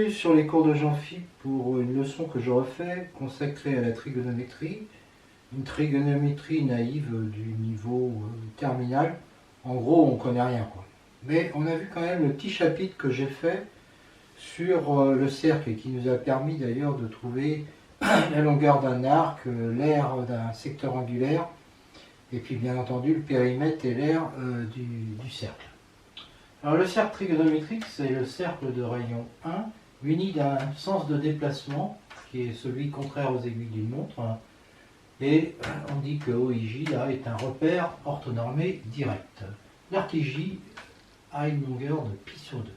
bienvenue sur les cours de Jean-Philippe pour une leçon que je refais consacrée à la trigonométrie. Une trigonométrie naïve du niveau terminal. En gros, on ne connaît rien, quoi. Mais on a vu quand même le petit chapitre que j'ai fait sur le cercle et qui nous a permis d'ailleurs de trouver la longueur d'un arc, l'aire d'un secteur angulaire et puis bien entendu le périmètre et l'aire du cercle. Alors le cercle trigonométrique, c'est le cercle de rayon 1 muni d'un sens de déplacement qui est celui contraire aux aiguilles d'une montre. Et on dit que OIJ là, est un repère orthonormé direct. L'arc IJ a une longueur de pi sur 2.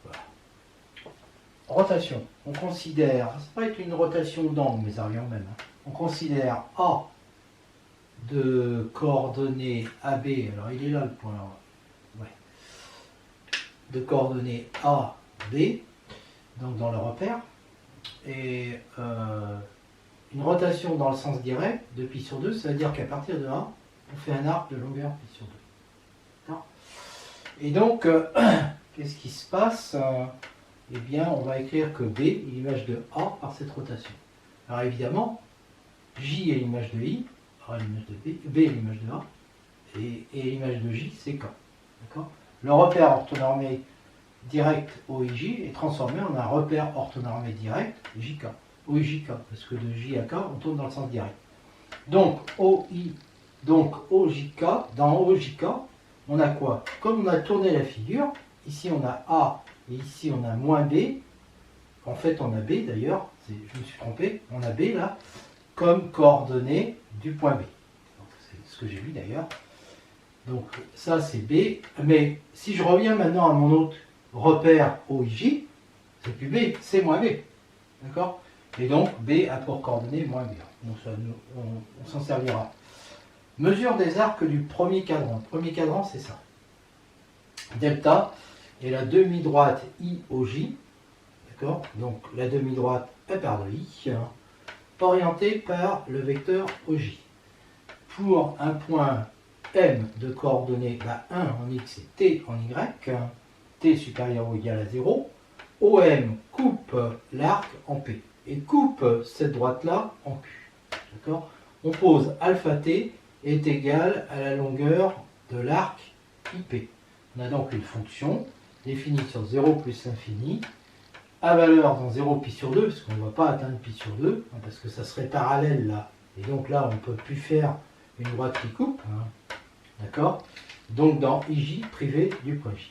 Voilà. Rotation. On considère, ça va être une rotation d'angle, mais ça revient même. On considère A de coordonnées AB, alors il est là le point là. Ouais. De coordonnées A, B, donc dans le repère. Et une rotation dans le sens direct de pi sur 2, ça veut dire qu'à partir de A, on fait un arc de longueur pi sur 2. Et donc, qu'est-ce qui se passe? Eh bien, on va écrire que B est l'image de A par cette rotation. Alors évidemment, J est l'image de I, A est l'image de B, B est l'image de A, et l'image de J, c'est K. Le repère orthonormé direct OIJ est transformé en un repère orthonormé direct JK. OIJK, parce que de J à K, on tourne dans le sens direct. Donc, OJK, dans OJK, on a quoi? Comme on a tourné la figure, ici on a A et ici on a moins B. En fait, on a B d'ailleurs, je me suis trompé, on a B là, comme coordonnée du point B. C'est ce que j'ai vu d'ailleurs. Donc, ça c'est B. Mais si je reviens maintenant à mon autre repère OIJ, c'est plus B, c'est moins B. D'accord? Et donc, B a pour coordonnée moins B. Donc, ça, on s'en servira. Mesure des arcs du premier cadran. Le premier cadran, c'est ça. Delta est la demi-droite IOJ. D'accord? Donc, la demi-droite est par de I, orientée par le vecteur OJ. Pour un point M de coordonnées 1 en X et T en Y, T supérieur ou égal à 0, OM coupe l'arc en P et coupe cette droite-là en Q. D'accord? On pose alpha T est égal à la longueur de l'arc IP. On a donc une fonction définie sur 0 plus l'infini, à valeur dans 0 pi sur 2, parce qu'on ne va pas atteindre pi sur 2, parce que ça serait parallèle là. Et donc là, on ne peut plus faire une droite qui coupe. D'accord? Donc dans IJ privé du point J.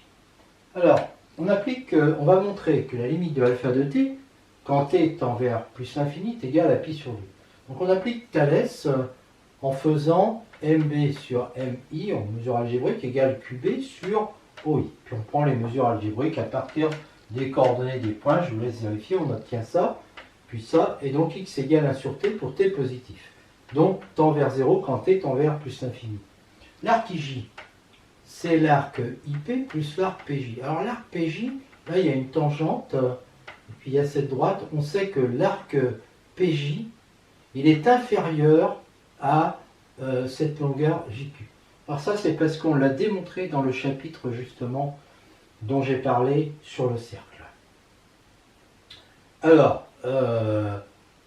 Alors, on va montrer que la limite de alpha de t, quand t tend vers plus l'infini, est égale à pi sur 2. Donc on applique Thalès en faisant MB sur MI en mesure algébrique égale QB sur OI. Puis on prend les mesures algébriques à partir des coordonnées des points, je vous laisse vérifier, on obtient ça, puis ça, et donc x égale 1 sur t pour t positif. Donc tend vers 0 quand t tend vers plus l'infini. L'arc IJ, c'est l'arc IP plus l'arc PJ. Alors l'arc PJ, là il y a une tangente, et puis il y a cette droite. On sait que l'arc PJ, il est inférieur à cette longueur JQ. Alors ça c'est parce qu'on l'a démontré dans le chapitre justement dont j'ai parlé sur le cercle. Alors,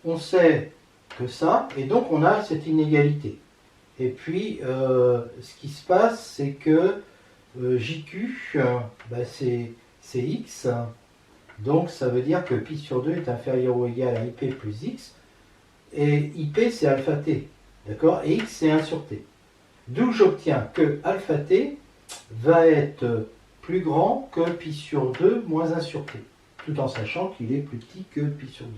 on sait que ça, et donc on a cette inégalité. Et puis, ce qui se passe, c'est que JQ, c'est X, donc ça veut dire que pi sur 2 est inférieur ou égal à IP plus X, et IP c'est alpha T, d'accord? Et X c'est 1 sur T. D'où j'obtiens que alpha T va être plus grand que pi sur 2 moins 1 sur T, tout en sachant qu'il est plus petit que pi sur 2.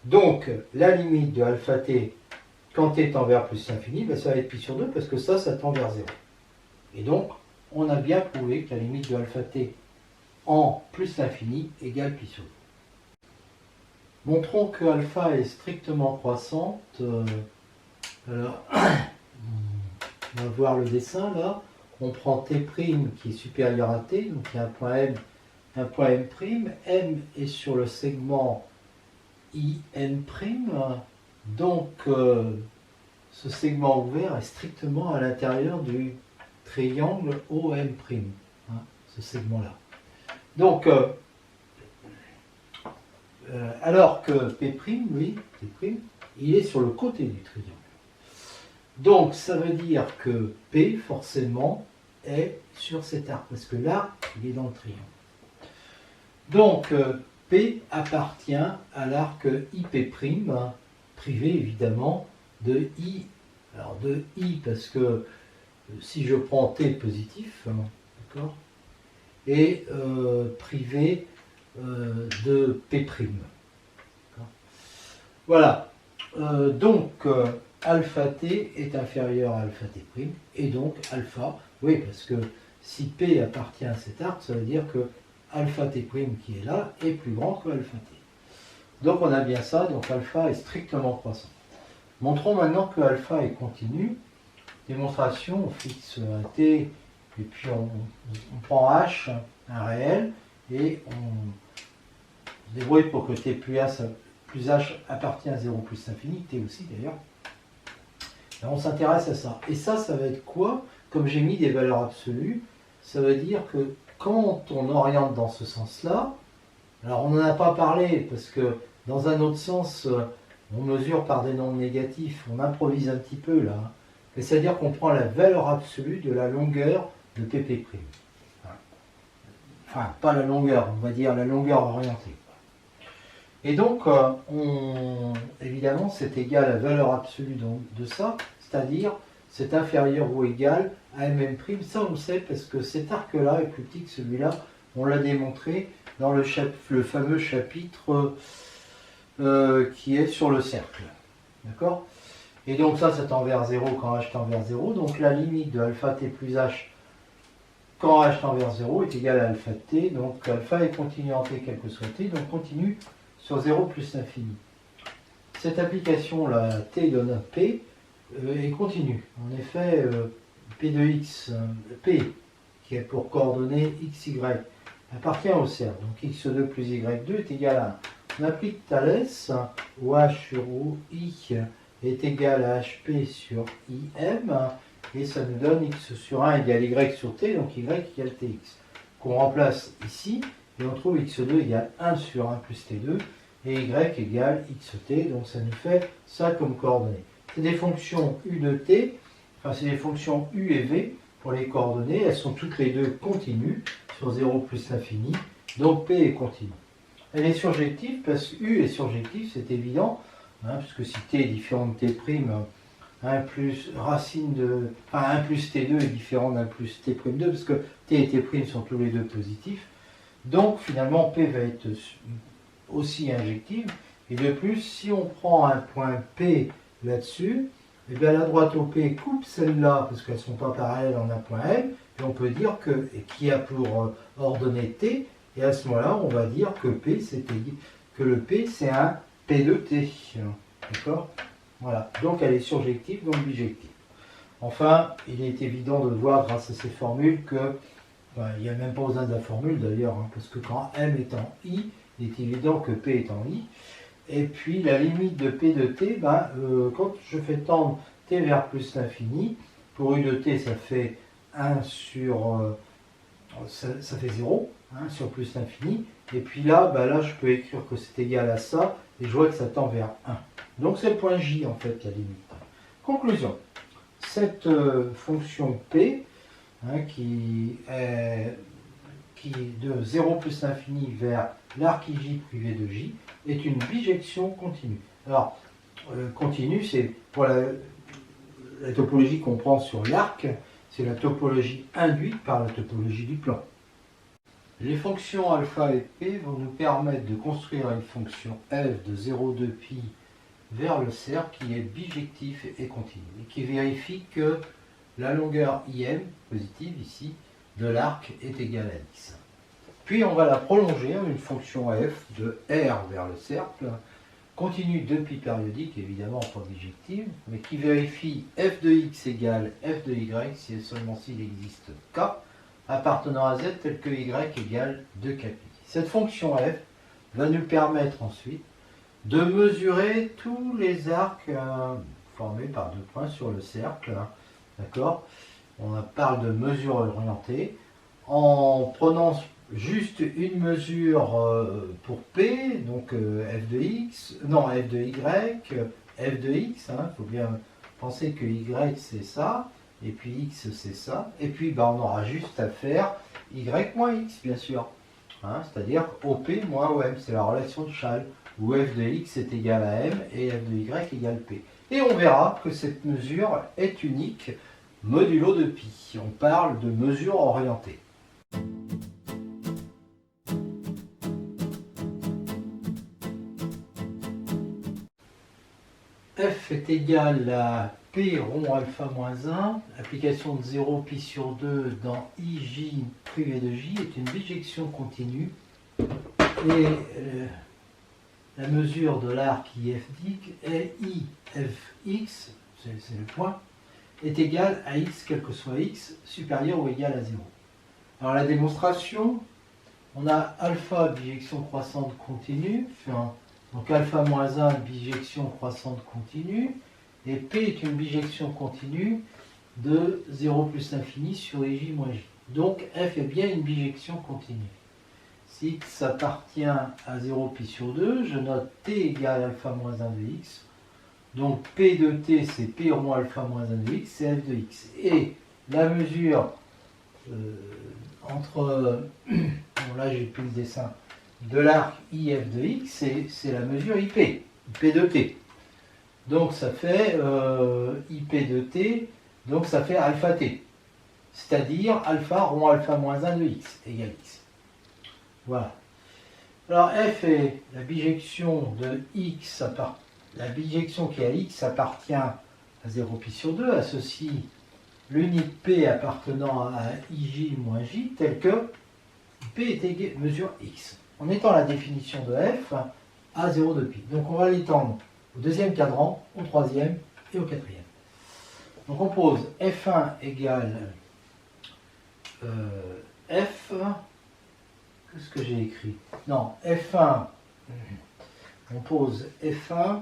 Donc, la limite de alpha T quand t tend vers plus l'infini, ça va être pi sur 2 parce que ça tend vers 0. Et donc, on a bien prouvé que la limite de alpha t en plus l'infini égale pi sur 2. Montrons que alpha est strictement croissante. Alors, on va voir le dessin là. On prend t' qui est supérieur à t, donc il y a un point M, un point M'. M est sur le segment IM'. Donc, ce segment ouvert est strictement à l'intérieur du triangle OM', ce segment-là. Donc, Alors que P', lui, P', il est sur le côté du triangle. Donc ça veut dire que P, forcément, est sur cet arc, parce que là, il est dans le triangle. Donc P appartient à l'arc IP', privé évidemment de I. Alors de I, parce que si je prends T positif, d'accord, et privé de P'. Voilà. Donc alpha T est inférieur à alpha T', et donc alpha, oui, parce que si P appartient à cet arc, ça veut dire que alpha T' qui est là est plus grand que alpha T. Donc on a bien ça, donc alpha est strictement croissant. Montrons maintenant que alpha est continu. Démonstration, on fixe un T, et puis on prend H, un réel, et on se débrouille pour que T plus H appartient à 0 plus l'infini, T aussi d'ailleurs. On s'intéresse à ça. Et ça va être quoi? Comme j'ai mis des valeurs absolues, ça veut dire que quand on oriente dans ce sens-là, alors on n'en a pas parlé, parce que dans un autre sens, on mesure par des nombres négatifs, on improvise un petit peu là. C'est-à-dire qu'on prend la valeur absolue de la longueur de P'. Enfin, pas la longueur, on va dire la longueur orientée. Et donc, évidemment, c'est égal à la valeur absolue de ça, c'est-à-dire c'est inférieur ou égal à mm'. Ça, on le sait parce que cet arc-là est plus petit que celui-là. On l'a démontré dans le fameux chapitre qui est sur le cercle. D'accord? Et donc ça tend vers 0 quand h tend vers 0. Donc la limite de alpha t plus h quand h tend vers 0 est égale à alpha t. Donc alpha est continu en t quel que soit t. Donc continue sur 0 plus l'infini. Cette application-là, t donne un p, est continue. En effet, p de x, p, qui est pour coordonnées x, y, appartient au cercle. Donc x2 plus y2 est égal à 1. On applique Thalès, où h sur i est égal à hp sur im, et ça nous donne x sur 1 égale y sur t, donc y égale tx. Qu'on remplace ici, et on trouve x2 égale 1 sur 1 plus t2, et y égale xt, donc ça nous fait ça comme coordonnées. C'est des fonctions u de t, enfin c'est des fonctions u et v pour les coordonnées, elles sont toutes les deux continues sur 0 plus l'infini, donc p est continu. Elle est surjective parce que u est surjectif, c'est évident, puisque si t est différent de t', 1 plus racine de. Enfin, 1 plus t2 est différent d'1 plus t'2, parce que t et t' sont tous les deux positifs. Donc finalement, p va être aussi injective. Et de plus, si on prend un point P là-dessus, et bien la droite OP coupe celle-là, parce qu'elles ne sont pas parallèles en un point L, et on peut dire que, et qui a pour ordonnée T, et à ce moment-là, on va dire que P, que le P, c'est un P de T. D'accord? Voilà. Donc elle est surjective, donc bijective. Enfin, il est évident de voir grâce à ces formules que, il n'y a même pas besoin de la formule d'ailleurs, parce que quand M est en I, il est évident que P est en I. Et puis la limite de P de T, quand je fais tendre T vers plus l'infini, pour U de T, ça fait 1 sur... ça fait 0, 1 sur plus l'infini. Et puis là, là, je peux écrire que c'est égal à ça, et je vois que ça tend vers 1. Donc c'est le point J, en fait, la limite. Conclusion. Cette fonction P, qui est de 0 plus l'infini vers l'arc IJ privé de J, est une bijection continue. Alors, continue, c'est pour la topologie qu'on prend sur l'arc, c'est la topologie induite par la topologie du plan. Les fonctions alpha et p vont nous permettre de construire une fonction f de 0,2 pi vers le cercle qui est bijectif et continu, et qui vérifie que la longueur im, positive ici, de l'arc est égale à x. Puis on va la prolonger en une fonction f de r vers le cercle, continue de pi périodique, évidemment pas bijective, mais qui vérifie f de x égale f de y, si et seulement s'il existe k, appartenant à z tel que y égale 2kpi. Cette fonction f va nous permettre ensuite de mesurer tous les arcs formés par deux points sur le cercle. D'accord? On parle de mesure orientée en prenant juste une mesure pour P, donc f de x, non f de y, f de x, il faut bien penser que y c'est ça, et puis x c'est ça, et puis on aura juste à faire y moins x bien sûr, c'est-à-dire OP moins OM, c'est la relation de Schall, où f de x est égal à m et f de y égale p. Et on verra que cette mesure est unique modulo de pi. On parle de mesure orientée. F est égal à P rond alpha moins 1, application de 0 pi sur 2 dans IJ privé de J est une bijection continue et la mesure de l'arc IFD est IFX, c'est le point, est égal à x, quel que soit x, supérieur ou égal à 0. Alors la démonstration, on a alpha bijection croissante continue, donc alpha moins 1 bijection croissante continue, et P est une bijection continue de 0 plus l'infini sur IJ moins J. Donc F est bien une bijection continue. Si x appartient à 0 pi sur 2, je note t égale alpha moins 1 de x. Donc P de t, c'est P rond alpha moins 1 de x, c'est f de x. Et la mesure entre, bon là j'ai plus le dessin, de l'arc IF de x, c'est la mesure IP, IP de t. Donc ça fait IP de t, donc ça fait alpha t. C'est-à-dire alpha rond alpha moins 1 de x égale x. Voilà. Alors f est la bijection de x, la bijection qui à x appartient à 0 pi sur 2, associe l'unique p appartenant à ij moins j, tel que p est égal mesure x, en étant la définition de f à 0 de pi. Donc on va l'étendre au deuxième cadran, au troisième et au quatrième. Donc on pose f1 égale f... Qu'est-ce que j'ai écrit? Non, f1, on pose f1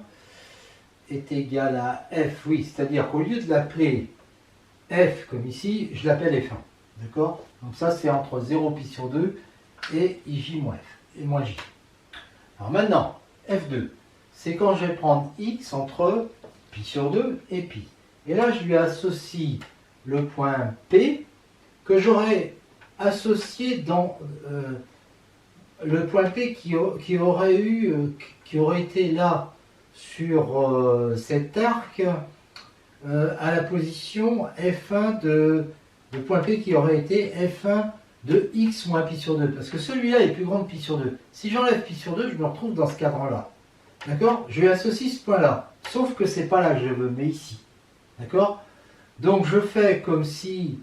est égal à f, oui, c'est-à-dire qu'au lieu de l'appeler f comme ici, je l'appelle f1, d'accord? Donc ça c'est entre 0 pi sur 2 et ij moins f, et moins j. Alors maintenant, f2, c'est quand je vais prendre x entre pi sur 2 et pi. Et là je lui associe le point p que j'aurais associé dans... le point P qui aurait été là sur cet arc à la position F1 de point P qui aurait été F1 de x moins pi sur 2. Parce que celui-là est plus grand que pi sur 2. Si j'enlève pi sur 2, je me retrouve dans ce cadran-là. D'accord? Je lui associe ce point-là. Sauf que c'est pas là que je veux, mais ici. D'accord? Donc je fais comme si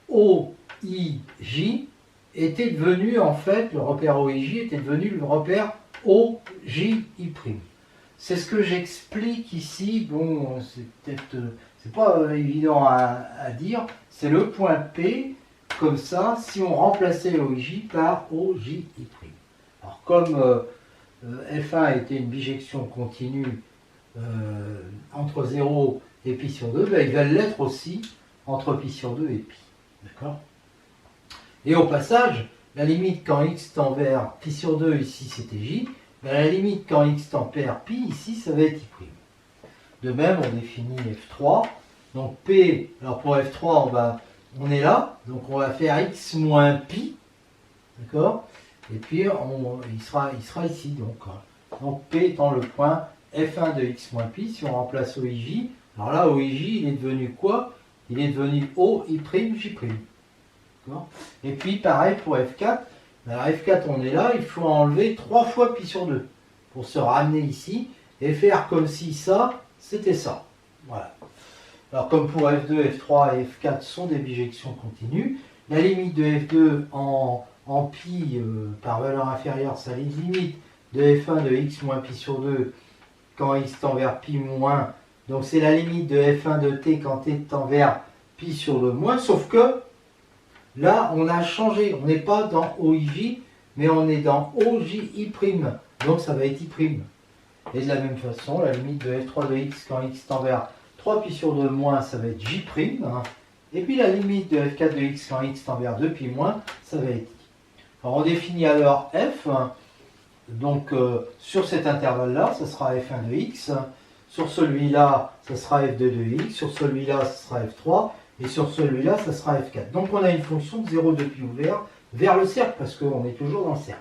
OIJ était devenu, en fait, le repère OIJ était devenu le repère OJI'. C'est ce que j'explique ici. Bon, c'est pas évident à dire. C'est le point P, comme ça, si on remplaçait OIJ par OJI'. Alors, comme F1 était une bijection continue entre 0 et pi sur 2, il va l'être aussi entre pi sur 2 et pi. D'accord? Et au passage, la limite quand x tend vers pi sur 2, ici c'était j, la limite quand x tend vers pi, ici ça va être i'. De même, on définit f3. Donc p, alors pour f3, on est là, donc on va faire x moins pi, d'accord? Et puis il sera ici, donc p étant le point f1 de x moins pi, si on remplace OIJ, alors là OIJ il est devenu quoi? Il est devenu OI'J'. Et puis pareil pour F4, F4 on est là, il faut enlever 3 fois pi sur 2 pour se ramener ici et faire comme si ça, c'était ça. Voilà. Alors comme pour F2, F3 et F4 sont des bijections continues, la limite de F2 en pi par valeur inférieure, c'est la limite de F1 de x moins pi sur 2 quand x tend vers pi moins, donc c'est la limite de F1 de t quand t tend vers pi sur 2 moins, sauf que là, on a changé. On n'est pas dans OIJ, mais on est dans OJI'. Donc, ça va être I'. Et de la même façon, la limite de F3 de x quand x tend vers 3 pi sur 2 moins, ça va être J'. Et puis, la limite de F4 de x quand x tend vers 2 pi moins, ça va être I. Alors on définit alors f, donc sur cet intervalle-là, ça sera f1 de x, sur celui-là, ça sera f2 de x, sur celui-là, ça sera f3, et sur celui-là, ça sera f4. Donc on a une fonction de 0 depuis ouvert vers le cercle, parce qu'on est toujours dans le cercle.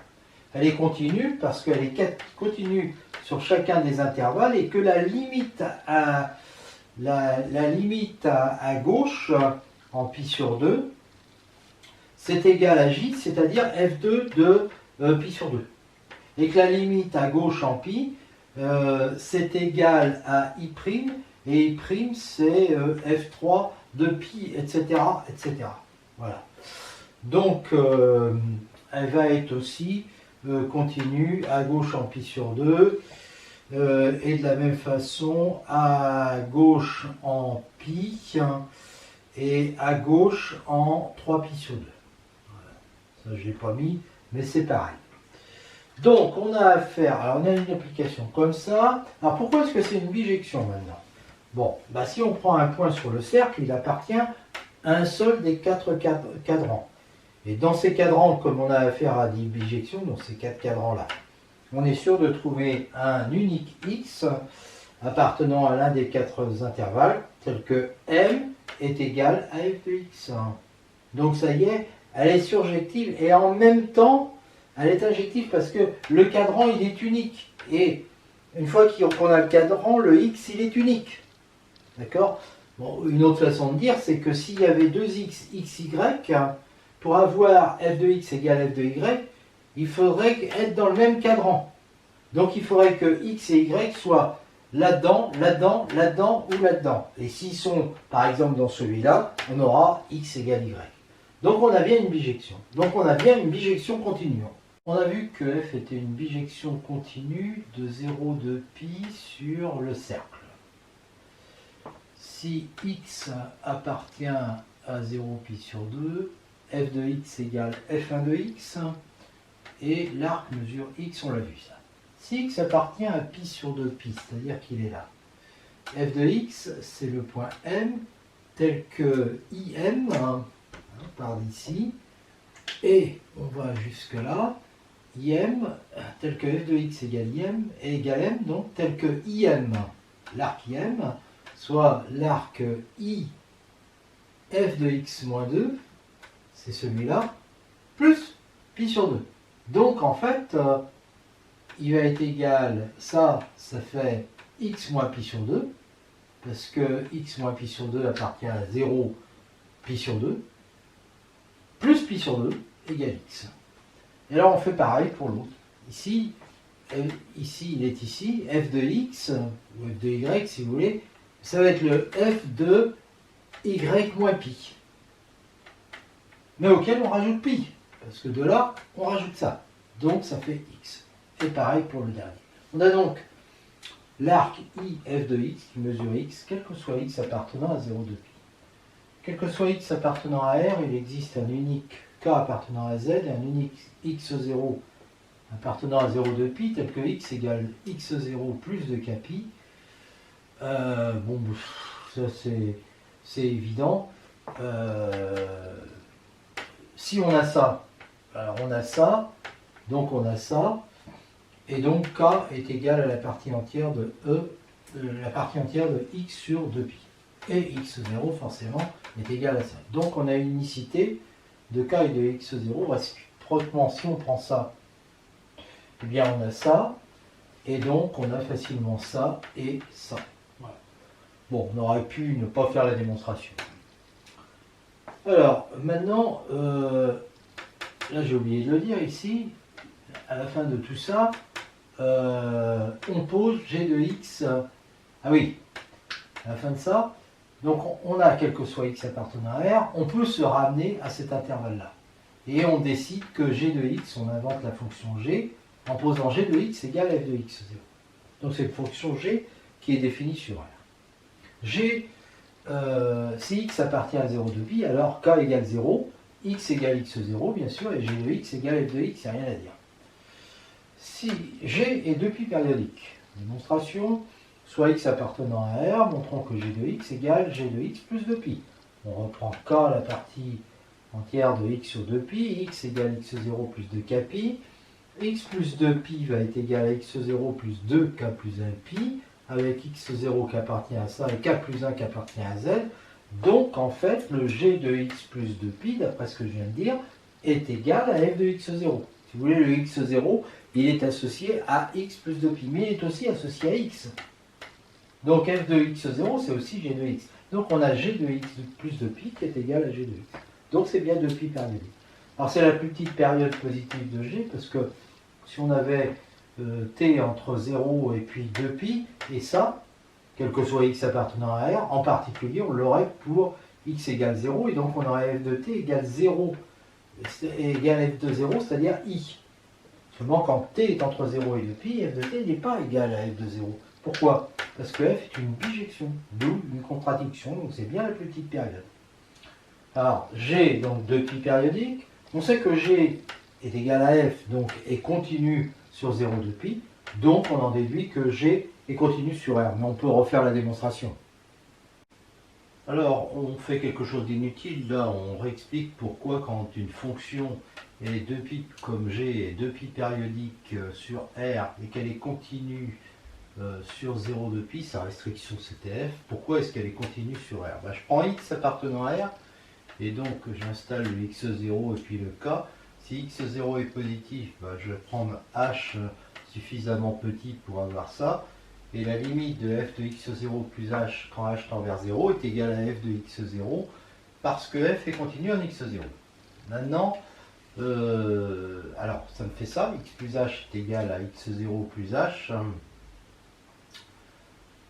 Elle est continue, parce qu'elle est continue sur chacun des intervalles, et que la limite à gauche, en pi sur 2, c'est égal à j, c'est-à dire f2 de pi sur 2. Et que la limite à gauche en pi, c'est égal à i', et i' c'est f3 de pi, etc., etc. Voilà. Donc, elle va être aussi continue à gauche en pi sur 2, et de la même façon à gauche en pi, et à gauche en 3 pi sur 2. Voilà. Ça, je l'ai pas mis, mais c'est pareil. Donc, on a affaire, alors on a une application comme ça. Alors, pourquoi est-ce que c'est une bijection maintenant? Bon, bah, si on prend un point sur le cercle, il appartient à un seul des 4 cadrans. Et dans ces cadrans, comme on a affaire à des bijections, dans ces 4 cadrans-là, on est sûr de trouver un unique x appartenant à l'un des 4 intervalles, tel que m est égal à f de x. Donc, ça y est, elle est surjective et en même temps, elle est injective parce que le cadran, il est unique. Et une fois qu'on a le cadran, le x, il est unique. D'accord? Bon, une autre façon de dire, c'est que s'il y avait 2x, xy, pour avoir f de x égale f de y, il faudrait être dans le même cadran. Donc il faudrait que x et y soient là-dedans, là-dedans, là-dedans ou là-dedans. Et s'ils sont, par exemple, dans celui-là, on aura x égale y. Donc on a bien une bijection. Donc on a bien une bijection continue. On a vu que f était une bijection continue de 0 de pi sur le cercle. Si x appartient à 0 pi sur 2, f de x égale f1 de x, et l'arc mesure x, on l'a vu ça. Si x appartient à pi sur 2 pi, c'est-à-dire qu'il est là, f de x, c'est le point M, tel que im, par d'ici, et on va jusque là, im, tel que f de x égale im, et égale m, donc tel que im, l'arc im, soit l'arc i f de x moins 2, c'est celui-là, plus pi sur 2. Donc en fait, il va être égal, ça fait x moins pi sur 2, parce que x moins pi sur 2 appartient à 0 pi sur 2, plus pi sur 2 égale x. Et alors on fait pareil pour l'autre. Ici, il est ici, f de x, ou f de y si vous voulez, ça va être le f de y moins pi. Mais auquel on rajoute pi, parce que de là, on rajoute ça. Donc ça fait x. Et pareil pour le dernier. On a donc l'arc i f de x qui mesure x, quel que soit x appartenant à 0 de pi. Quel que soit x appartenant à R, il existe un unique k appartenant à z et un unique x0 appartenant à 0 de pi, tel que x égale x0 plus de kpi. Bon, ça c'est évident. Si on a ça, alors on a ça, donc on a ça, et donc k est égal à la partie entière de la partie entière de x sur 2pi. Et x0 forcément est égal à ça. Donc on a une unicité de k et de x0 réciproquement. Si on prend ça, eh bien on a ça, et donc on a facilement ça et ça. Voilà. Bon, on aurait pu ne pas faire la démonstration. Alors, maintenant, là j'ai oublié de le dire ici, à la fin de tout ça, on pose g de x, ah oui, à la fin de ça, donc on a quel que soit x appartenant à R, on peut se ramener à cet intervalle-là. Et on décide que g de x, on invente la fonction g, en posant g de x égale f de x0. Donc c'est une fonction g qui est définie sur R. G, si x appartient à 0 de pi, alors k égale 0, x égale x0 bien sûr, et g de x égale f de x, il n'y a rien à dire. Si g est 2pi périodique, démonstration, soit x appartenant à R, montrons que g de x égale g de x plus 2pi. On reprend k, la partie entière de x sur 2pi, x égale x0 plus 2kpi, x plus 2pi va être égal à x0 plus 2k plus 1pi, avec x0 qui appartient à ça et k plus 1 qui appartient à z. Donc en fait, le g de x plus 2pi, d'après ce que je viens de dire, est égal à f de x0. Si vous voulez, le x0, il est associé à x plus 2pi, mais il est aussi associé à x. Donc f de x0, c'est aussi g de x. Donc on a g de x plus 2pi qui est égal à g de x. Donc c'est bien 2pi périodique. Alors c'est la plus petite période positive de g, parce que si on avait t entre 0 et puis 2pi, et ça, quel que soit x appartenant à R, en particulier, on l'aurait pour x égale 0, et donc on aurait f de t égale 0, égale f de 0, c'est-à-dire i. Seulement quand t est entre 0 et 2pi, f de t n'est pas égal à f de 0. Pourquoi? Parce que f est une bijection, d'où une contradiction, donc c'est bien la plus petite période. Alors, g, donc 2pi périodique, on sait que g est égal à f, donc est continu sur 0 2pi, donc on en déduit que g est continu sur R, mais on peut refaire la démonstration. Alors, on fait quelque chose d'inutile, là on réexplique pourquoi quand une fonction est 2pi comme g est 2pi périodique sur R et qu'elle est continue sur 0 2pi, sa restriction CTF, pourquoi est-ce qu'elle est continue sur R? Je prends x appartenant à R, et donc j'installe le x0 et puis le k. Si x0 est positif, je vais prendre h suffisamment petit pour avoir ça. Et la limite de f de x0 plus h quand h tend vers 0 est égale à f de x0 parce que f est continu en x0. Maintenant, alors ça me fait ça, x plus h est égal à x0 plus h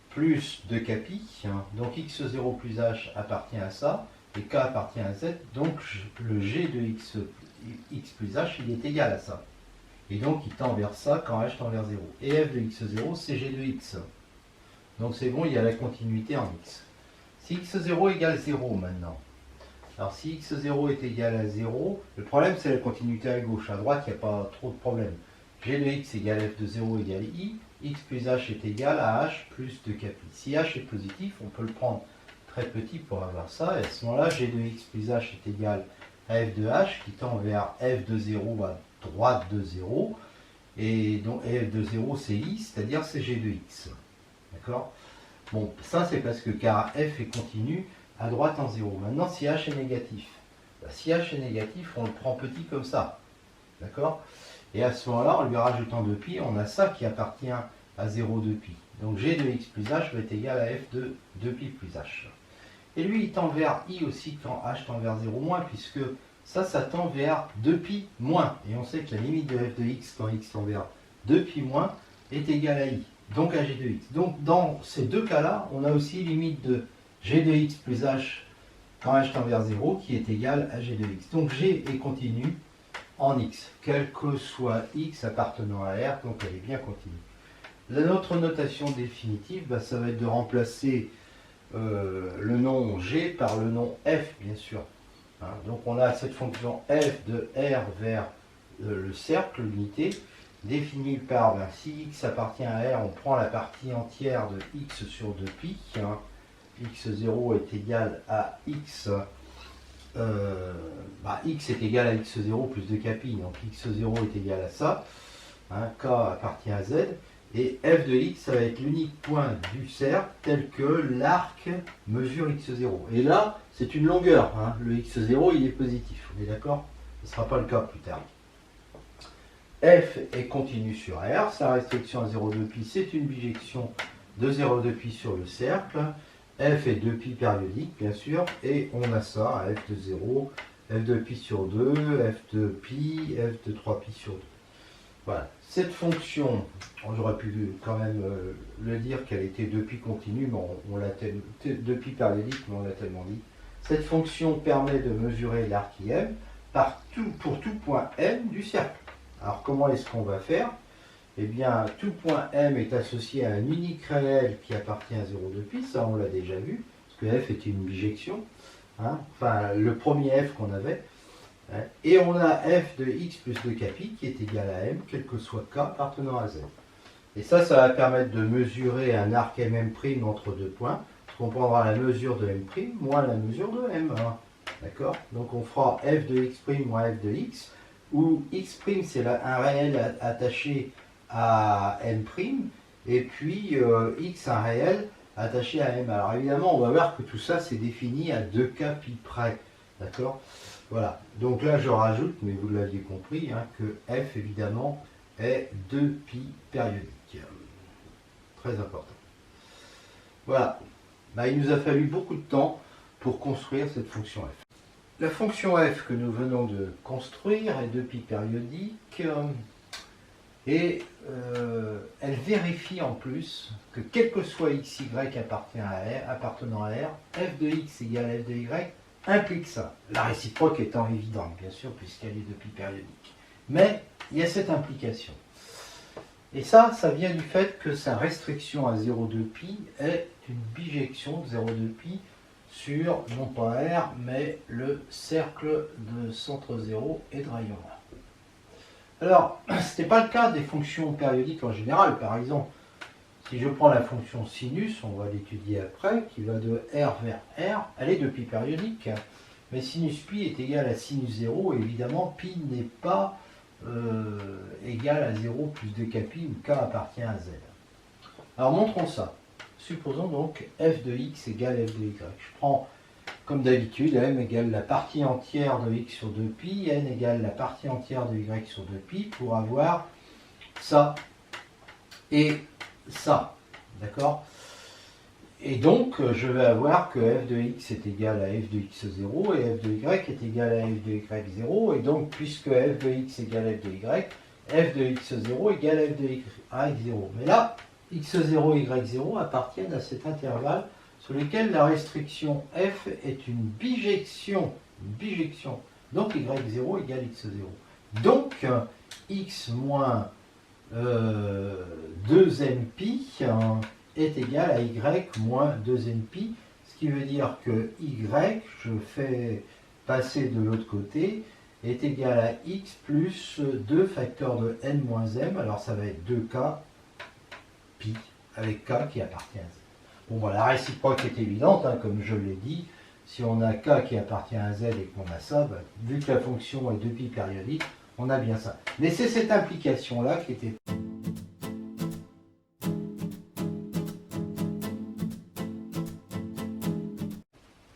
plus 2kpi. Donc x0 plus h appartient à ça et k appartient à z. Donc le g de x plus h il est égal à ça. Et donc il tend vers ça quand h tend vers 0. Et f de x0 c'est g de x. Donc c'est bon, il y a la continuité en x. Si x0 égale 0 maintenant. Alors si x0 est égal à 0, le problème c'est la continuité à gauche. À droite il n'y a pas trop de problème. G de x égale f de 0 égale i. X plus h est égal à h plus 2kpi. Si h est positif, on peut le prendre très petit pour avoir ça. Et à ce moment-là, g de x plus h est égal à f de h qui tend vers f de 0 à droite de 0. Et donc f de 0 c'est i, c'est-à-dire c'est g de x. D'accord? Bon, ça c'est parce que car f est continu à droite en 0. Maintenant, si h est négatif, si h est négatif, on le prend petit comme ça. D'accord? Et à ce moment-là, en lui rajoutant 2pi, on a ça qui appartient à 0 2pi. Donc g de x plus h va être égal à f de 2pi plus h. Et lui, il tend vers i aussi quand h tend vers 0 moins, puisque ça tend vers 2pi moins. Et on sait que la limite de f de x quand x tend vers 2pi moins est égale à i, donc à g de x. Donc dans ces deux cas-là, on a aussi limite de g de x plus h quand h tend vers 0 qui est égale à g de x. Donc g est continu en x, quel que soit x appartenant à R, donc elle est bien continue. Notre notation définitive, ça va être de remplacer le nom g par le nom f, bien sûr. Donc on a cette fonction f de R vers le cercle, l'unité, définie par, si x appartient à R, on prend la partie entière de x sur 2pi, x0 est égal à x, x est égal à x0 plus 2kpi, donc x0 est égal à ça, k appartient à z, et f de x, ça va être l'unique point du cercle tel que l'arc mesure x0. Et là, c'est une longueur, le x0 il est positif, on est d'accord? Ce ne sera pas le cas plus tard. F est continu sur R, sa restriction à 0,2pi, c'est une bijection de 0,2pi sur le cercle. F est 2pi périodique, bien sûr, et on a ça à f de 0, f de pi sur 2, f de pi, f de 3pi sur 2. Voilà. Cette fonction, j'aurais pu quand même le dire qu'elle était 2pi continue, mais on l'a 2pi périodique, mais on l'a tellement dit. Cette fonction permet de mesurer l'arc IM pour tout point M du cercle. Alors comment est-ce qu'on va faire? Eh bien, tout point M est associé à un unique réel qui appartient à 0,2pi, ça on l'a déjà vu, parce que F était une bijection, enfin le premier F qu'on avait, et on a F de x plus 2kpi qui est égal à M, quel que soit K appartenant à Z. Et ça va permettre de mesurer un arc MM' entre deux points, parce qu'on prendra la mesure de M' moins la mesure de M. D'accord? Donc on fera f de x' moins f de x, où x' c'est un réel attaché à m', et puis x un réel attaché à m. Alors évidemment, on va voir que tout ça c'est défini à 2 cas pi près. D'accord? Voilà. Donc là, je rajoute, mais vous l'aviez compris, hein, que f évidemment est 2 pi périodique. Très important. Voilà. Bah, il nous a fallu beaucoup de temps pour construire cette fonction f. La fonction f que nous venons de construire est 2 pi périodique. Et elle vérifie en plus que quel que soit x, y appartenant à R, f de x égale f de y implique ça. La réciproque étant évidente, bien sûr, puisqu'elle est 2 pi périodique. Mais il y a cette implication. Et ça vient du fait que sa restriction à 0,2 pi est une bijection de 0,2 pi sur, non pas R, mais le cercle de centre 0 et de rayon 1. Alors, ce n'est pas le cas des fonctions périodiques en général. Par exemple, si je prends la fonction sinus, on va l'étudier après, qui va de R vers R, elle est 2 pi périodique. Mais sinus pi est égal à sinus 0, et évidemment, pi n'est pas égal à 0 plus 2k pi, où k appartient à z. Alors, montrons ça. Supposons donc f de x égale f de y. Je prends, comme d'habitude, m égale la partie entière de x sur 2pi, n égale la partie entière de y sur 2pi, pour avoir ça et ça. D'accord? Et donc, je vais avoir que f de x est égal à f de x0 et f de y est égal à f de y0. Et donc, puisque f de x égale f de y, f de x0 égale f de y0. Mais là, x0 et y0 appartiennent à cet intervalle sur lequel la restriction f est une bijection. Donc y0 égale x0. Donc x moins 2npi est égal à y moins 2npi, ce qui veut dire que y, je fais passer de l'autre côté, est égal à x plus 2 facteurs de n moins m, alors ça va être 2k pi, avec k qui appartient à z. Bon, voilà, la réciproque est évidente, hein, comme je l'ai dit. Si on a k qui appartient à z et qu'on a ça, bah, vu que la fonction est 2 pi périodique, on a bien ça. Mais c'est cette implication-là qui était...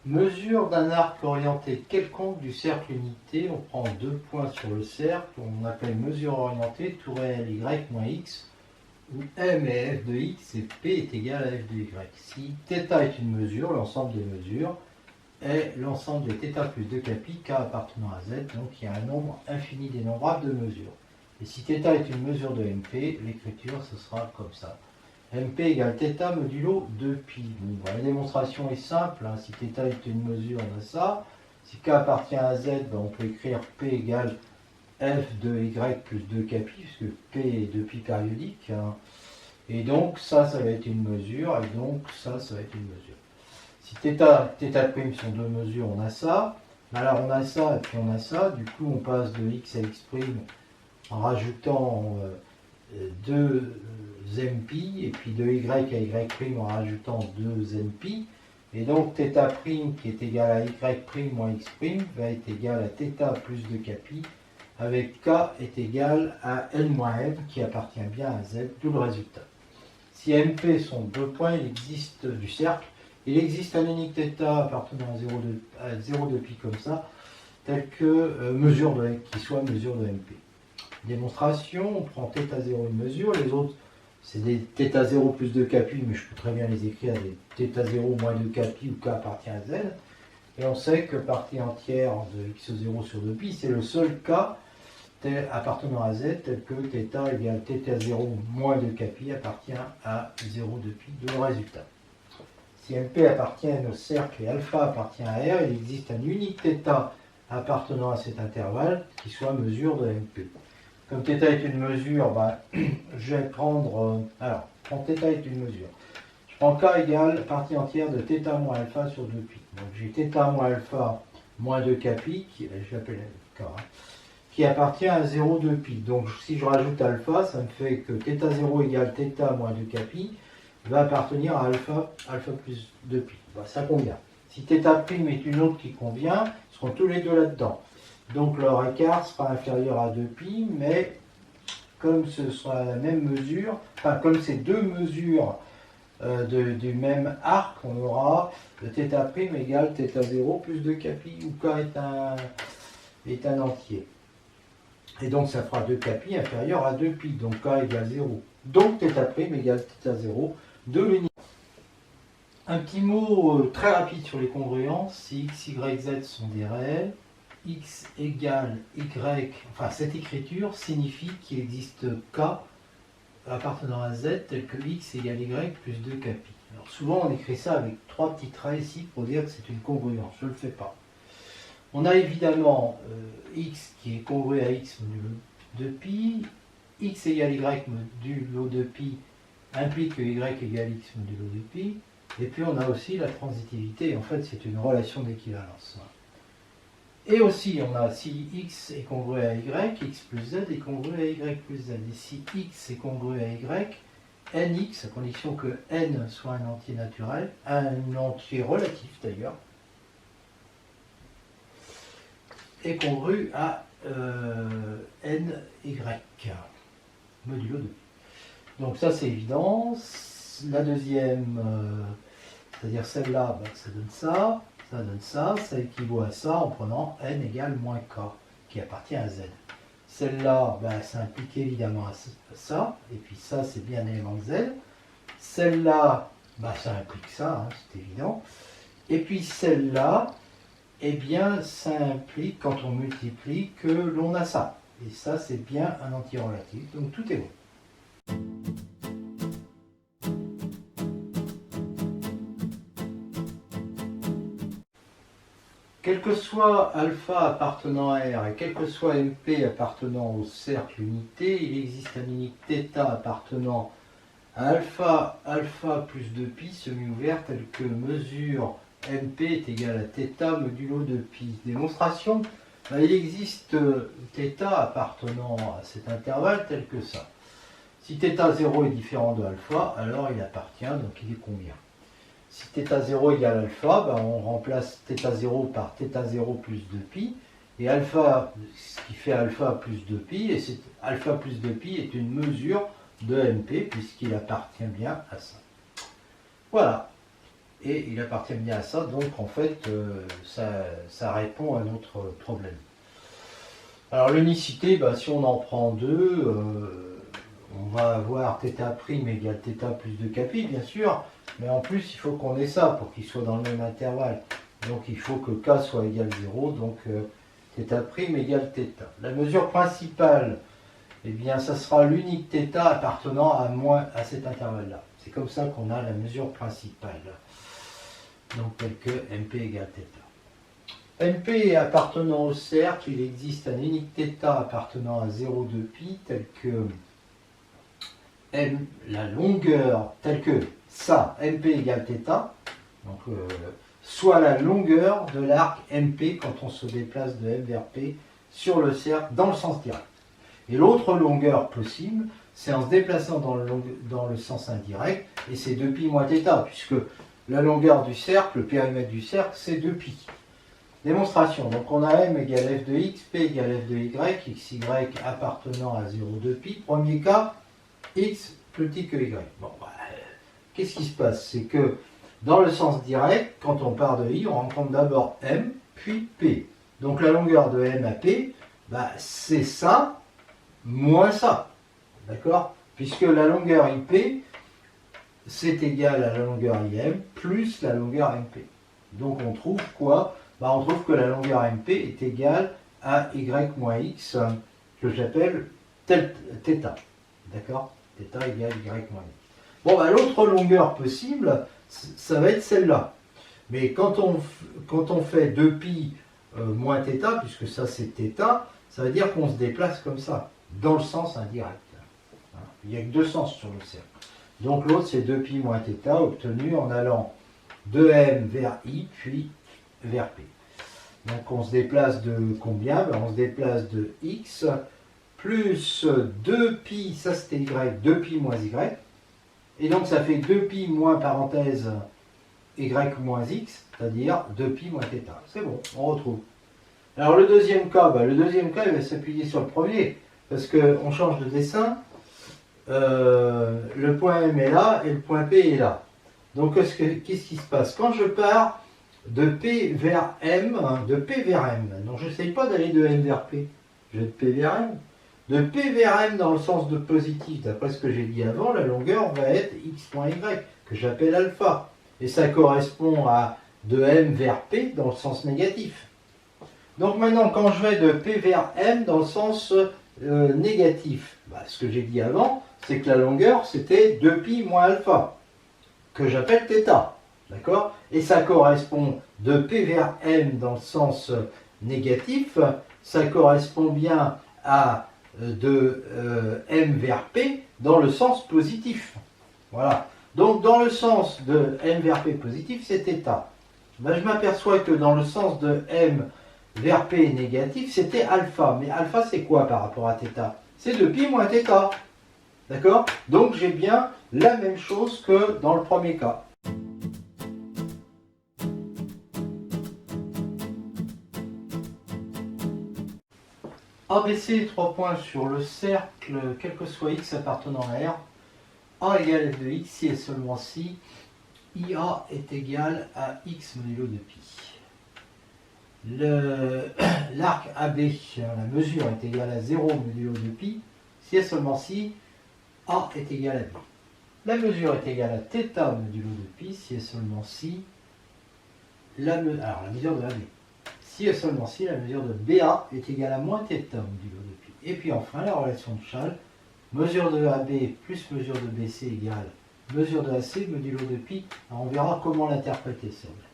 Mesure d'un arc orienté quelconque du cercle unité. On prend 2 points sur le cercle, on appelle mesure orientée, tout réel y moins x, où m est f de x et p est égal à f de y. Si θ est une mesure, l'ensemble des mesures est l'ensemble des θ plus 2k pi, k appartenant à z, donc il y a un nombre infini dénombrable de mesures. Et si θ est une mesure de mp, l'écriture ce sera comme ça. mp égale θ modulo 2pi. Bon, bah, la démonstration est simple, hein. Si θ est une mesure, on a ça. Si k appartient à z, bah, on peut écrire p égale f de y plus 2k pi, puisque p est 2pi périodique. Hein. Et donc ça va être une mesure, et donc ça va être une mesure. Si θ' sont deux mesures, on a ça. Alors on a ça, et puis on a ça. Du coup, on passe de x à x' en rajoutant 2 mpi, et puis de y à y' en rajoutant 2 mpi. Et donc θ' qui est égal à y' moins x' va être égal à θ plus 2k pi, avec k est égal à n moins m, qui appartient bien à z, d'où le résultat. Si mp sont 2 points, il existe du cercle, il existe un unique θ appartenant à 0,2 pi comme ça, tel que mesure qui soit mesure de mp. Démonstration, on prend θ0 une mesure, les autres c'est des θ0 plus 2k pi, mais je peux très bien les écrire des θ0 moins 2k pi où k appartient à z. Et on sait que partie entière de x0 sur 2pi, c'est le seul cas appartenant à z, tel que θ égale θ0 moins 2k pi appartient à 0,2 pi, de le résultat. Si mp appartient au cercle et alpha appartient à R, il existe un unique θ appartenant à cet intervalle qui soit mesure de mp. Comme θ est une mesure, bah, je vais prendre... alors, quand θ est une mesure, je prends k égale partie entière de θ moins alpha sur 2pi. Donc j'ai θ moins alpha moins 2k pi, je l'appelle k, hein, qui appartient à 0,2 pi. Donc si je rajoute alpha, ça me fait que θ0 égale θ moins 2k pi va appartenir à alpha plus 2 pi. Bah, ça convient. Si θ' est une autre qui convient, ils seront tous les deux là-dedans. Donc leur écart sera inférieur à 2π, mais comme ce sera la même mesure, enfin comme ces deux mesures du même arc, on aura le θ' égale θ0 plus 2κπ, où k est un entier. Et donc ça fera 2κπ inférieur à 2π, donc k égale 0. Donc θ' égale θ0 de l'unité. Un petit mot très rapide sur les congruences. Si x, y, z sont des réels, x égale y, enfin cette écriture signifie qu'il existe k appartenant à z tel que x égale y plus 2kπ. Alors souvent on écrit ça avec trois petits traits ici pour dire que c'est une congruence. Je ne le fais pas. On a évidemment x qui est congru à x modulo 2π, x égale y modulo 2π implique que y égale x modulo 2π, et puis on a aussi la transitivité, en fait c'est une relation d'équivalence. Et aussi on a si x est congru à y, x plus z est congru à y plus z, et si x est congru à y, nx, à condition que n soit un entier naturel, un entier relatif d'ailleurs, est congru à ny modulo 2. Donc ça c'est évident. La deuxième, c'est-à-dire celle-là, ça donne ça, ça donne ça, ça équivaut à ça en prenant n égale moins k, qui appartient à z. Celle-là, ça implique évidemment ça, et puis ça c'est bien élément de z. Celle-là, ça implique ça, hein, c'est évident. Et puis celle-là, eh bien, ça implique, quand on multiplie, que l'on a ça. Et ça, c'est bien un entier relatif. Donc, tout est bon. Quel que soit alpha appartenant à R et quel que soit MP appartenant au cercle unité, il existe un unique θ appartenant à alpha plus 2π semi-ouvert tel que mesure MP est égal à θ modulo 2π. Démonstration, il existe θ appartenant à cet intervalle tel que ça. Si θ0 est différent de alpha, alors il appartient, donc il est combien? Si θ0 égale alpha, on remplace θ0 par θ0 plus 2π, et alpha, ce qui fait alpha plus 2π, et alpha plus 2π est une mesure de MP, puisqu'il appartient bien à ça. Voilà. Et il appartient bien à ça, donc en fait, ça répond à notre problème. Alors l'unicité, si on en prend deux, on va avoir θ' égale θ plus 2kπ, bien sûr, mais en plus, il faut qu'on ait ça pour qu'il soit dans le même intervalle. Donc il faut que k soit égal 0, donc θ' égale θ. La mesure principale, eh bien, ça sera l'unique θ appartenant à cet intervalle-là. C'est comme ça qu'on a la mesure principale. Donc tel que MP égale θ. MP appartenant au cercle, il existe un unique θ appartenant à 0,2π tel que M, la longueur, telle que ça, MP égale θ, donc soit la longueur de l'arc MP quand on se déplace de M vers P sur le cercle dans le sens direct. Et l'autre longueur possible, c'est en se déplaçant dans le sens indirect, et c'est 2π moins θ, puisque la longueur du cercle, le périmètre du cercle, c'est 2π. Démonstration. Donc on a M égale f de x, P égale f de y, xy appartenant à 0,2π. Premier cas, x plus petit que y. Bon, qu'est-ce qui se passe? C'est que dans le sens direct, quand on part de i, on rencontre d'abord M, puis P. Donc la longueur de M à P, c'est ça, moins ça. D'accord? Puisque la longueur IP, c'est égal à la longueur IM plus la longueur MP. Donc on trouve quoi? On trouve que la longueur MP est égale à y moins x, que j'appelle θ. D'accord? Θ égale y moins x. Bon, l'autre longueur possible, ça va être celle-là. Mais quand on fait 2π moins θ, puisque ça c'est θ, ça veut dire qu'on se déplace comme ça, dans le sens indirect. Il n'y a que deux sens sur le cercle. Donc l'autre c'est 2π moins θ, obtenu en allant de M vers I, puis vers P. Donc on se déplace de combien? On se déplace de x plus 2π, ça c'était y, 2π moins y. Et donc ça fait 2π moins parenthèse y moins x, c'est-à-dire 2pi moins θ. C'est bon, on retrouve. Alors le deuxième cas, il va s'appuyer sur le premier, parce qu'on change de dessin. Le point M est là et le point P est là. Donc qu'est-ce qui se passe? Quand je pars de P vers M, donc je n'essaye pas d'aller de M vers P, je vais de P vers M. De P vers M dans le sens de positif, d'après ce que j'ai dit avant, la longueur va être x.y, que j'appelle alpha. Et ça correspond à de M vers P dans le sens négatif. Donc maintenant, quand je vais de P vers M dans le sens négatif, ce que j'ai dit avant, c'est que la longueur, c'était 2pi moins alpha, que j'appelle θ. D'accord? Et ça correspond de P vers M dans le sens négatif, ça correspond bien à de M vers P dans le sens positif. Voilà. Donc dans le sens de M vers P positif, c'est θ. Je m'aperçois que dans le sens de M vers P négatif, c'était alpha. Mais alpha, c'est quoi par rapport à θ? C'est 2pi moins θ. D'accord? Donc j'ai bien la même chose que dans le premier cas. ABC, 3 points sur le cercle, quel que soit x appartenant à R. A égale f de x si et seulement si IA est égal à x modulo de pi. L'arc AB, la mesure est égale à 0 modulo de pi si et seulement si A est égal à B. La mesure est égale à θ modulo de pi si et seulement si la mesure de AB. Si et seulement si la mesure de BA est égale à moins θ modulo de pi. Et puis enfin la relation de Schall, mesure de AB plus mesure de BC égale mesure de AC modulo de pi. Alors on verra comment l'interpréter celle-là.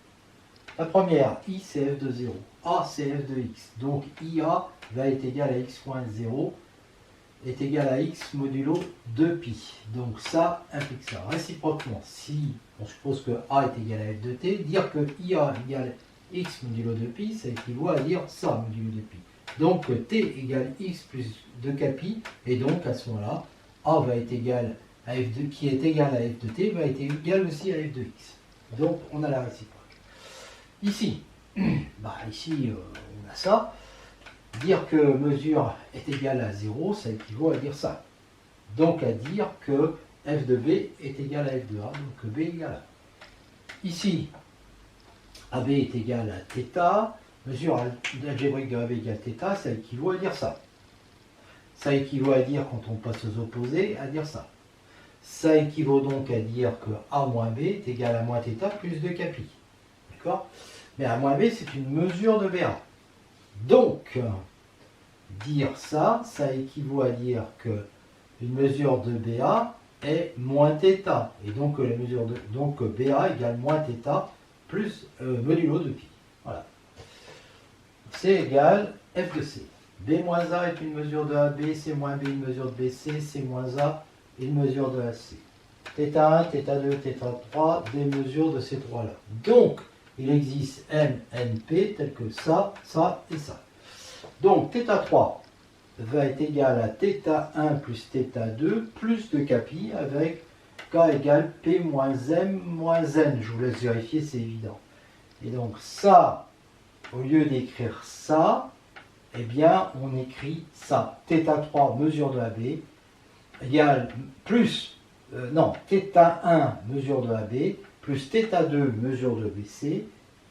La première, I c'est f de 0, A c'est f de x. Donc IA va être égal à x moins 0 est égal à x modulo 2pi. Donc ça implique ça. Réciproquement, si on suppose que A est égal à f de t, dire que IA égale x modulo 2pi, ça équivaut à dire ça modulo 2pi. Donc t égale x plus 2kpi, et donc à ce moment-là, A va être égal à f de, qui est égal à f de t, va être égal aussi à f de x. Donc on a la réciproque. Ici, ici on a ça. Dire que mesure est égale à 0, ça équivaut à dire ça. Donc à dire que f de b est égal à f de a, donc que b est égal à a. Ici, AB est égal à θ, mesure algébrique de AB égale θ, ça équivaut à dire ça. Ça équivaut à dire, quand on passe aux opposés, à dire ça. Ça équivaut donc à dire que A moins B est égal à moins θ plus 2kpi. D'accord? Mais A moins B, c'est une mesure de BA. Donc, dire ça, ça équivaut à dire que une mesure de BA est moins θ. Et donc, la mesure de, donc BA égale moins θ plus modulo de pi. Voilà. C égale f de C. B moins A est une mesure de AB, C moins B une mesure de BC, C moins A une mesure de AC. θ1, θ2, θ3, des mesures de ces trois-là. Donc, il existe M, N, P, tel que ça, ça et ça. Donc, θ3 va être égal à θ1 plus θ2 plus 2kpi avec K égale P moins M moins N. Je vous laisse vérifier, c'est évident. Et donc, ça, au lieu d'écrire ça, eh bien, on écrit ça. θ3, mesure de AB, égale plus, θ1, mesure de AB, plus θ2, mesure de BC, et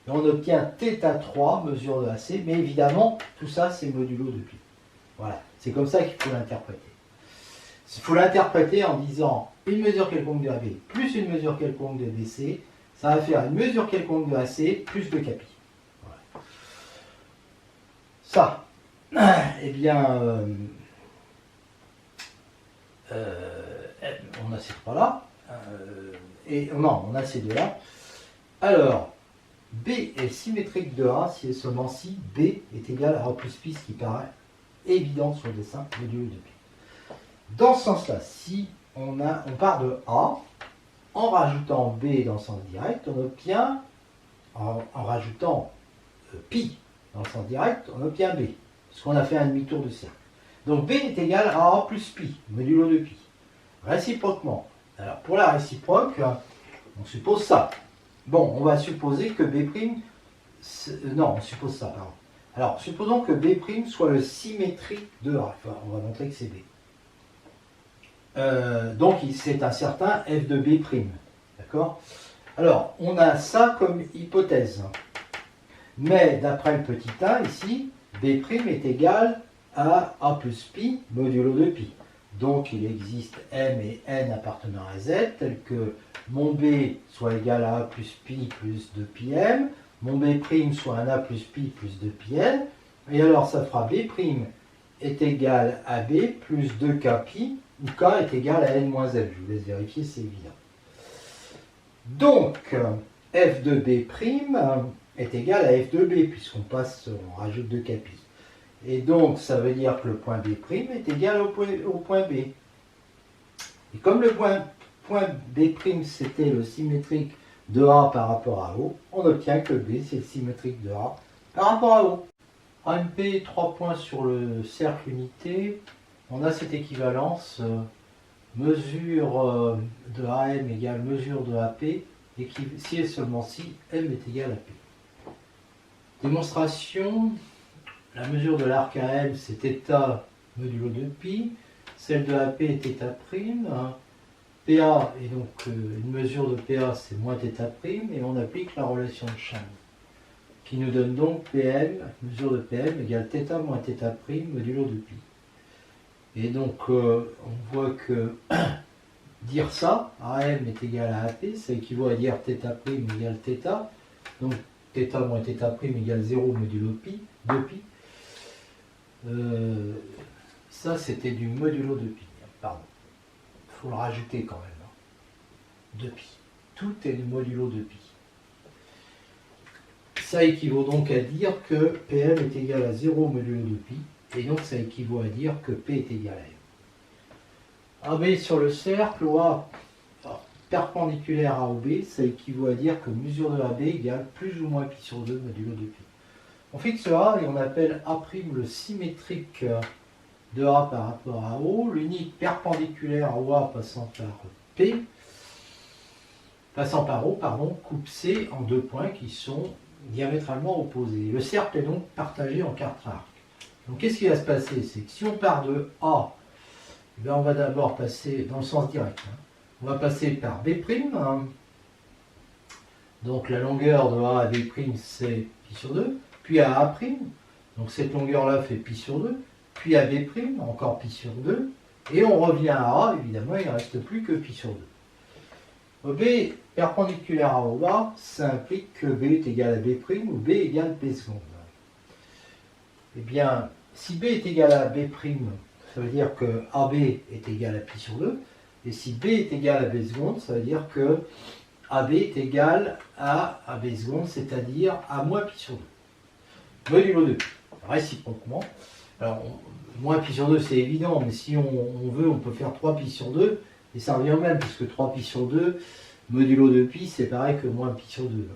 on obtient θ3, mesure de AC, mais évidemment, tout ça, c'est modulo de pi. Voilà, c'est comme ça qu'il faut l'interpréter. Il faut l'interpréter en disant une mesure quelconque de AB plus une mesure quelconque de BC, ça va faire une mesure quelconque de AC plus de kpi. Voilà. Ça, eh bien, on a ces trois-là, et non, on a ces deux-là. Alors, B est symétrique de A si et seulement si B est égal à A plus pi, ce qui paraît évident sur le dessin modulo de pi. Dans ce sens-là, si on part de A, en rajoutant B dans le sens direct, on obtient, en rajoutant pi dans le sens direct, on obtient B, parce qu'on a fait un demi-tour de cercle. Donc B est égal à A plus pi, modulo de pi. Réciproquement, alors pour la réciproque, on suppose ça. Bon, on va supposer que B', non, on suppose ça, pardon. Alors, supposons que B' soit le symétrique de A. Enfin, on va montrer que c'est B. Donc, c'est un certain f de B'. D'accord? Alors, on a ça comme hypothèse. Mais d'après le petit a ici, B' est égal à A plus pi modulo de pi. Donc, il existe M et N appartenant à Z, tel que mon B soit égal à A plus pi plus 2 pi M, mon B' soit un A plus pi plus 2 pi N, et alors ça fera B' est égal à B plus 2k pi, où k est égal à N moins L. Je vous laisse vérifier, c'est évident. Donc, f de B' est égal à f de B, puisqu'on on rajoute 2k pi. Et donc, ça veut dire que le point B' est égal au point B. Et comme le point B' c'était le symétrique de A par rapport à O, on obtient que B c'est le symétrique de A par rapport à O. AMP, 3 points sur le cercle unité. On a cette équivalence, mesure de AM égale mesure de AP, et si et seulement si M est égal à P. Démonstration, la mesure de l'arc AM c'est θ modulo de pi, celle de AP est θ', PA est donc une mesure de PA c'est moins θ', et on applique la relation de Chang, qui nous donne donc PM, mesure de PM égale θ moins θ' modulo de pi. Et donc on voit que dire ça, AM est égal à AP, ça équivaut à dire θ' égale θ, donc θ moins θ' égale 0 modulo pi, 2 pi. Ça c'était du modulo de pi, pardon. Il faut le rajouter quand même. 2 pi. Tout est du modulo de pi. Ça équivaut donc à dire que PM est égal à 0 modulo de pi, et donc ça équivaut à dire que P est égal à M. AB sur le cercle, OA perpendiculaire à OB, ça équivaut à dire que mesure de AB égale plus ou moins pi sur 2 modulo de pi. On fixe A et on appelle A' le symétrique de A par rapport à O, l'unique perpendiculaire à OA passant par O, coupe C en 2 points qui sont diamétralement opposés. Le cercle est donc partagé en 4 arcs. Donc qu'est-ce qui va se passer? C'est que si on part de A, eh bien, on va d'abord passer dans le sens direct. On va passer par B', donc la longueur de A à B' c'est pi sur 2, puis à A', donc cette longueur-là fait pi sur 2, puis à B', encore pi sur 2, et on revient à A, évidemment il ne reste plus que pi sur 2. B perpendiculaire à OA, ça implique que B est égal à B' ou B égale B seconde. Eh bien, si B est égal à B', ça veut dire que AB est égal à pi sur 2, et si B est égal à B seconde, ça veut dire que AB est égal à AB seconde, c'est-à-dire à moins pi sur 2. Modulo 2, réciproquement. Alors, moins pi sur 2, c'est évident, mais si on veut, on peut faire 3 pi sur 2, et ça revient au même, puisque 3 pi sur 2, modulo de pi, c'est pareil que moins pi sur 2.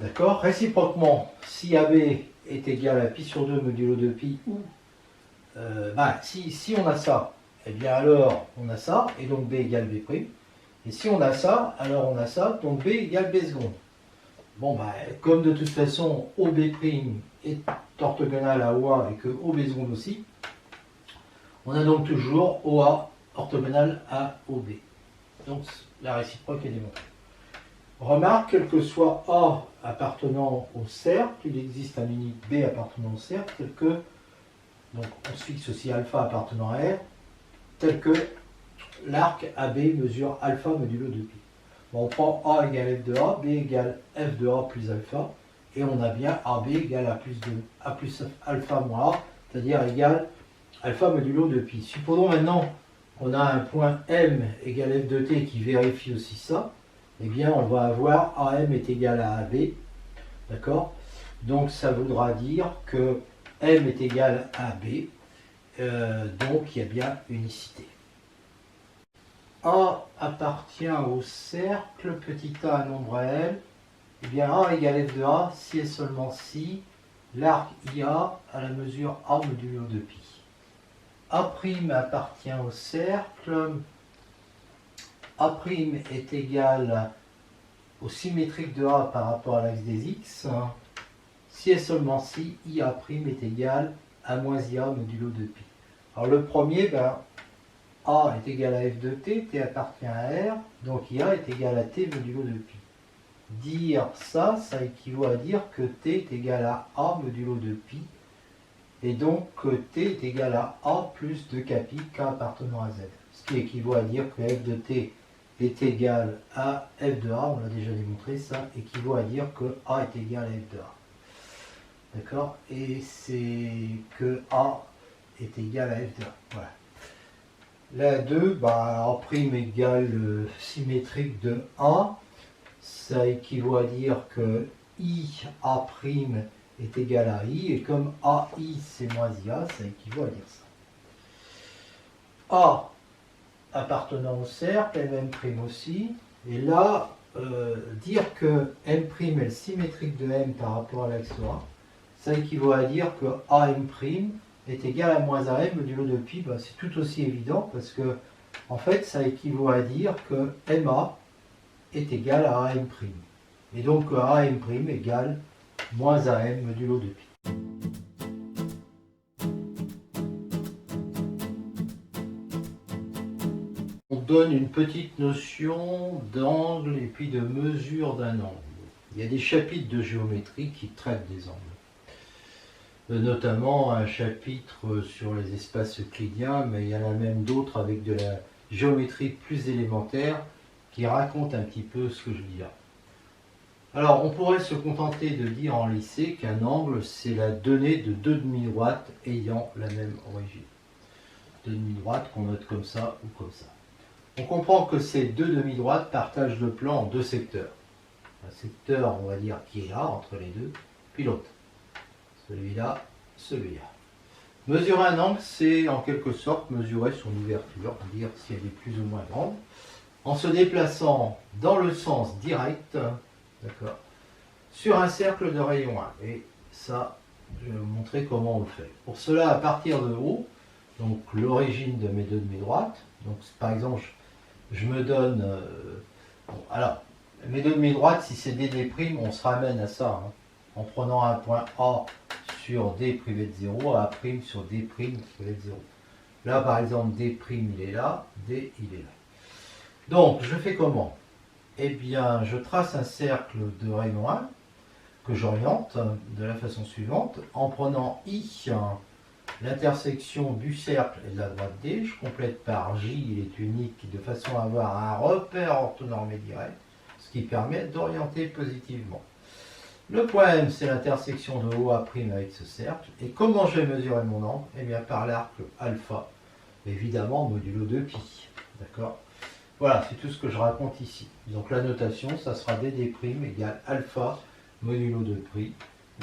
D'accord. Réciproquement, si AB est égal à pi sur 2 modulo de pi, ou si on a ça, eh bien alors on a ça, et donc B égale B'. Et si on a ça, alors on a ça, donc B égale B seconde. Bon, comme de toute façon OB' est orthogonal à OA et que OB seconde aussi, on a donc toujours OA orthogonal à OB. Donc la réciproque est démontrée. Remarque, quel que soit A appartenant au cercle, il existe un unique B appartenant au cercle, tel que, donc on se fixe aussi alpha appartenant à R, tel que l'arc AB mesure alpha modulo 2pi. Bon, on prend A égale F de A, B égale F de A plus alpha, et on a bien AB égale A plus alpha moins A, c'est-à-dire égale alpha modulo 2pi. Supposons maintenant qu'on a un point M égale F de T qui vérifie aussi ça, eh bien on va avoir AM est égal à AB, d'accord? Donc ça voudra dire que M est égal à B, donc il y a bien unicité. A appartient au cercle, petit a un nombre réel, eh bien A égale F de A si et seulement si l'arc IA à la mesure A modulo 2pi. A' appartient au cercle, A' est égal au symétrique de A par rapport à l'axe des X, si et seulement si IA' est égal à moins IA modulo de pi. Alors le premier, ben, A est égal à F de T, T appartient à R, donc IA est égal à T modulo de pi. Dire ça, ça équivaut à dire que T est égal à A modulo de pi, et donc que T est égal à A plus 2 capi K appartenant à Z. Ce qui équivaut à dire que F de T est égal à F de A, on l'a déjà démontré, ça équivaut à dire que A est égal à F de A. D'accord? Et c'est que A est égal à F de A. Voilà. La 2, bah, A' égale symétrique de A, ça équivaut à dire que IA' est égal à I, et comme AI c'est moins IA, ça équivaut à dire ça. A appartenant au cercle, MM' aussi, et là, dire que M' est le symétrique de M par rapport à l'axe A, ça équivaut à dire que AM' est égal à moins AM modulo de pi, bah, c'est tout aussi évident parce que en fait ça équivaut à dire que MA est égal à AM'. Et donc AM' égale moins AM modulo de pi. On donne une petite notion d'angle et puis de mesure d'un angle. Il y a des chapitres de géométrie qui traitent des angles. Notamment un chapitre sur les espaces euclidiens, mais il y en a même d'autres avec de la géométrie plus élémentaire qui racontent un petit peu ce que je dis là. Alors on pourrait se contenter de dire en lycée qu'un angle c'est la donnée de deux demi-droites ayant la même origine. Deux demi-droites qu'on note comme ça ou comme ça. On comprend que ces deux demi-droites partagent le plan en deux secteurs. Un secteur, on va dire, qui est là, entre les deux, puis l'autre. Celui-là, celui-là. Mesurer un angle, c'est en quelque sorte mesurer son ouverture, dire si elle est plus ou moins grande, en se déplaçant dans le sens direct, d'accord, sur un cercle de rayon 1. Et ça, je vais vous montrer comment on le fait. Pour cela, à partir de haut, donc l'origine de mes deux demi-droites, donc par exemple, je me donne, bon, alors, mes deux demi-droites, si c'est D', on se ramène à ça, hein, en prenant un point A sur D' privé de 0, A' sur D' privé de 0. Là, par exemple, D' il est là, D il est là. Donc, je fais comment? Eh bien, je trace un cercle de rayon 1 que j'oriente de la façon suivante, en prenant I, l'intersection du cercle et de la droite D, je complète par J, il est unique, de façon à avoir un repère orthonormé direct, ce qui permet d'orienter positivement. Le point M, c'est l'intersection de OA' avec ce cercle. Et comment je vais mesurer mon angle? Eh bien, par l'arc alpha, évidemment, modulo de pi. D'accord? Voilà, c'est tout ce que je raconte ici. Donc la notation, ça sera DD' égale alpha modulo de pi,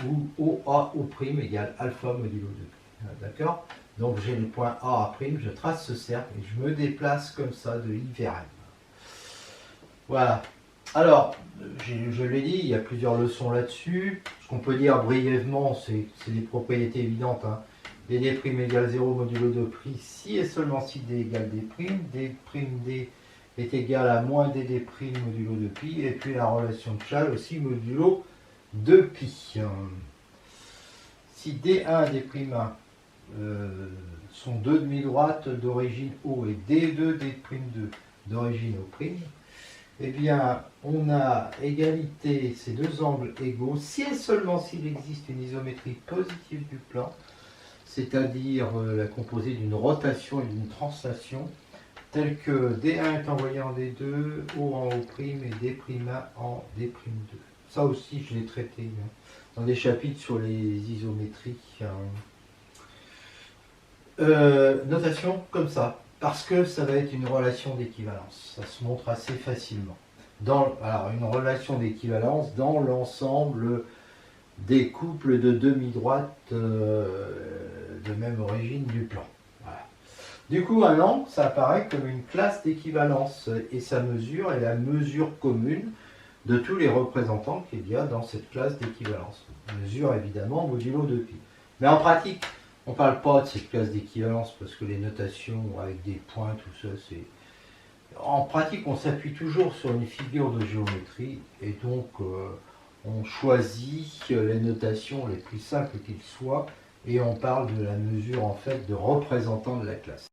ou OAO' égale alpha modulo de pi. D'accord? Donc j'ai le point A', je trace ce cercle et je me déplace comme ça de I vers M. Voilà. Alors, je l'ai dit, il y a plusieurs leçons là-dessus. Ce qu'on peut dire brièvement, c'est des propriétés évidentes. Hein. DD' égale 0 modulo de pi, si et seulement si D égale D', D' est égal à moins DD' modulo de pi, et puis la relation de Chasles aussi modulo de pi. Si D1 et D'1 sont deux demi-droites d'origine O et D2, D'2 d'origine O', eh bien, on a égalité, ces deux angles égaux, si et seulement s'il existe une isométrie positive du plan, c'est-à-dire la composée d'une rotation et d'une translation, telle que D1 est envoyé en D2, O en O' et D'1 en D'2. Ça aussi, je l'ai traité dans des chapitres sur les isométries. Notation comme ça. Parce que ça va être une relation d'équivalence. Ça se montre assez facilement. Alors, une relation d'équivalence dans l'ensemble des couples de demi-droites de même origine du plan. Voilà. Du coup, un angle, ça apparaît comme une classe d'équivalence et sa mesure est la mesure commune de tous les représentants qu'il y a dans cette classe d'équivalence. Mesure évidemment modulo de pi. Mais en pratique, on ne parle pas de cette classe d'équivalence parce que les notations avec des points, tout ça, En pratique, on s'appuie toujours sur une figure de géométrie et donc on choisit les notations les plus simples qu'ils soient et on parle de la mesure en fait de représentant de la classe.